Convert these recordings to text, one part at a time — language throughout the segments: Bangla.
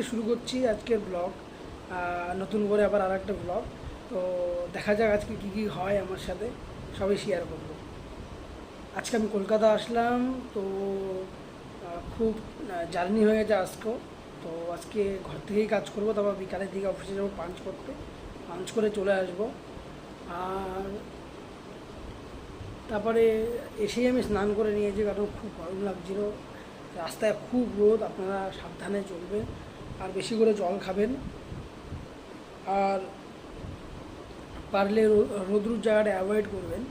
শুরু করছি আজকের ব্লগ, নতুন করে আবার আর একটা ব্লগ। তো দেখা যাক আজকে কী কী হয় আমার সাথে, সবই শেয়ার করবো। আজকে আমি কলকাতা আসলাম, তো খুব জার্নি হয়ে গেছে আজকেও। তো আজকে ঘর থেকেই কাজ করবো, তারপর বিকালের দিকে অফিসে যাবো পাঞ্চ করতে, পাঞ্চ করে চলে আসবো। আর তারপরে এসেই আমি স্নান করে নিয়েছি, কারণ খুব গরম লাগছিল। রাস্তায় খুব রোদ, আপনারা সাবধানে চলবেন আর বেশি করে জল খাবেন। আর পারলে রোদ্রুর জায়গাটা অ্যাভয়েড করবেন।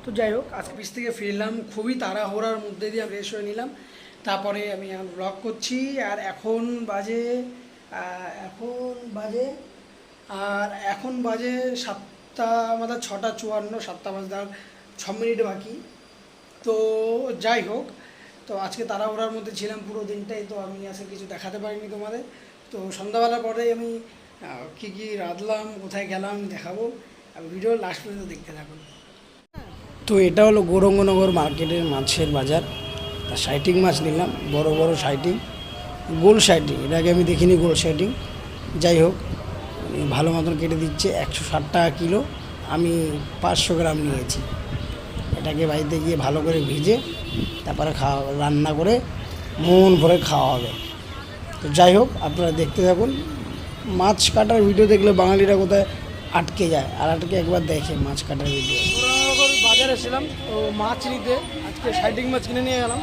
তো যাই হোক, আজকে অফিস থেকে ফিরলাম, খুবই তাড়াহুড়ার মধ্যে দিয়ে ফ্রেশ হয়ে নিলাম। তারপরে আমি এখন ব্লগ করছি। আর এখন বাজে 7টা, আমাদের 6:54, 7টা বাজতে আর 6 মিনিট বাকি। তো যাই হোক, তো আজকে তাড়াহুড়ার মধ্যে ছিলাম পুরো দিনটাই, তো আমি আজকে কিছু দেখাতে পারিনি তোমাদের। তো সন্ধ্যাবেলার পরে আমি কী কী রাঁধলাম, কোথায় গেলাম দেখাবো। আর ভিডিও লাস্ট পর্যন্ত দেখতে থাকুন। তো এটা হলো গৌরঙ্গনগর মার্কেটের মাছের বাজার। তা সাইটিং মাছ নিলাম, বড় বড় সাইটিং, গোল সাইটিং, এর আগে আমি দেখিনি গোল সাইটিং। যাই হোক, ভালো মতন কেটে দিচ্ছে, 160 টাকা কিলো। আমি 500 গ্রাম নিয়েছি। এটাকে বাড়িতে গিয়ে ভালো করে ভিজে তারপরে রান্না করে মন ভরে খাওয়া হবে। তো যাই হোক, আপনারা দেখতে থাকুন। মাছ কাটার ভিডিও দেখলে বাঙালিরা কোথায় আটকে যায়, আর আটকে একবার দেখে মাছ কাটার ভিডিও। বাজারে ছিলাম, তো মাছ নিতে আজকে সাইডিং মাছ কিনে নিয়ে গেলাম।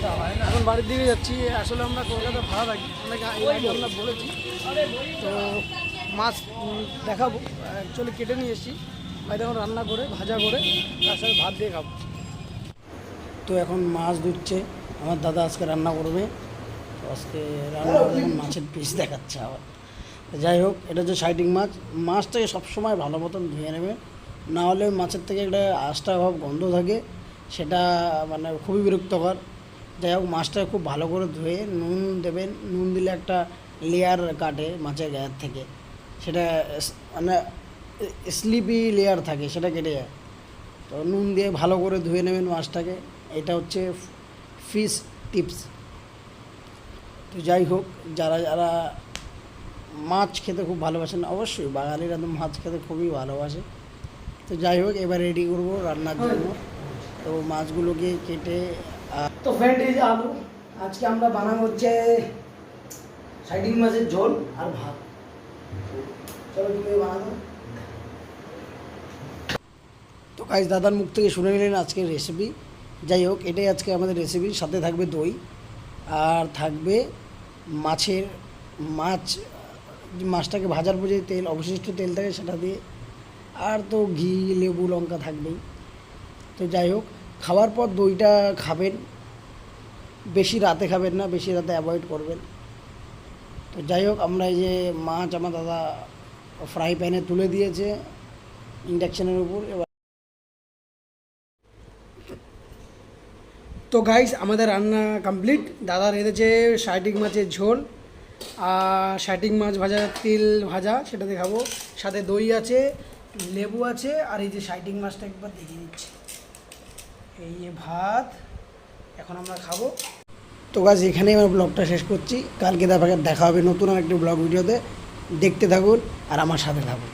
তো এখন বাড়ির দিকে যাচ্ছি। আসলে আমরা কলকাতা ভাড়া থাকি, আমরা বলেছি। তো মাছ দেখাবো, অ্যাকচুয়ালি কেটে নিয়ে এসেছি, বাড়িতে এখন রান্না করে ভাজা করে তার সাথে ভাত দিয়ে খাবো। তো এখন মাছ ধুচ্ছে আমার দাদা, আজকে রান্না করবে। তো আজকে রান্না করে এখন মাছের পিস দেখাচ্ছে আবার। যাই হোক, এটা হচ্ছে সাইডিং মাছ। মাছটাকে সবসময় ভালো মতন ধুয়ে নেবে, না হলে মাছের থেকে একটা আষ্টা ভাব গন্ধ থাকে, সেটা মানে খুবই বিরক্তকর। যাই হোক, মাছটা খুব ভালো করে ধুয়ে নুন দেবেন। নুন দিলে একটা লেয়ার কাটে মাছের গায়ের থেকে, সেটা মানে স্লিপি লেয়ার থাকে, সেটা কেটে যায়। তো নুন দিয়ে ভালো করে ধুয়ে নেবেন মাছটাকে। এটা হচ্ছে ফিশ টিপস। তো যাই হোক, যারা যারা মাছ খেতে খুব ভালোবাসেন, অবশ্যই বাঙালিরা তো মাছ খেতে খুবই ভালোবাসে। তো যাই হোক, এবার রেডি করবো রান্নার জন্য। তো মাছগুলোকে কেটে, তো ফ্রেন্ড এই যে আলু, আজকে আমরা বানাবো হচ্ছে সাইডিং মাছের ঝোল আর ভাত। চলো তুমি বানাবো। তো গাইস, দাদার মুখ থেকে শুনে নিলেন আজকের রেসিপি। যাই হোক, এটাই আজকে আমাদের রেসিপি। সাথে থাকবে দই, আর থাকবে মাছটাকে ভাজার পর যে তেল, অবশিষ্ট তেল থাকে সেটা দিয়ে, আর তো ঘি, লেবু, লঙ্কা থাকবেই। তো যাই হোক, খাওয়ার পর দইটা খাবেন, বেশি রাতে খাবেন না, বেশি রাতে অ্যাভয়েড করবেন। তো যাই হোক, আমরা এই যে মাছ আমার দাদা ফ্রাই প্যানে তুলে দিয়েছে ইন্ডাকশানের উপর। এবার তো গাইস, আমাদের রান্না কমপ্লিট। দাদা রেঁধেছে সাইটিং মাছের ঝোল আর সাইটিং মাছ ভাজা, তিল ভাজা, সেটা দেখাবো। সাথে দই আছে, লেবু আছে, আর এই যে সাইটিং মাছটা একবার দেখিয়ে দিচ্ছি। এই যে ভাত, এখন আমরা খাবো। তো গাইস, এখানেই আমার ব্লগটা শেষ করছি। কালকে দেখা হবে নতুন আরেকটি ব্লগ ভিডিওতে। দেখতে থাকুন আর আমার সাথে থাকুন।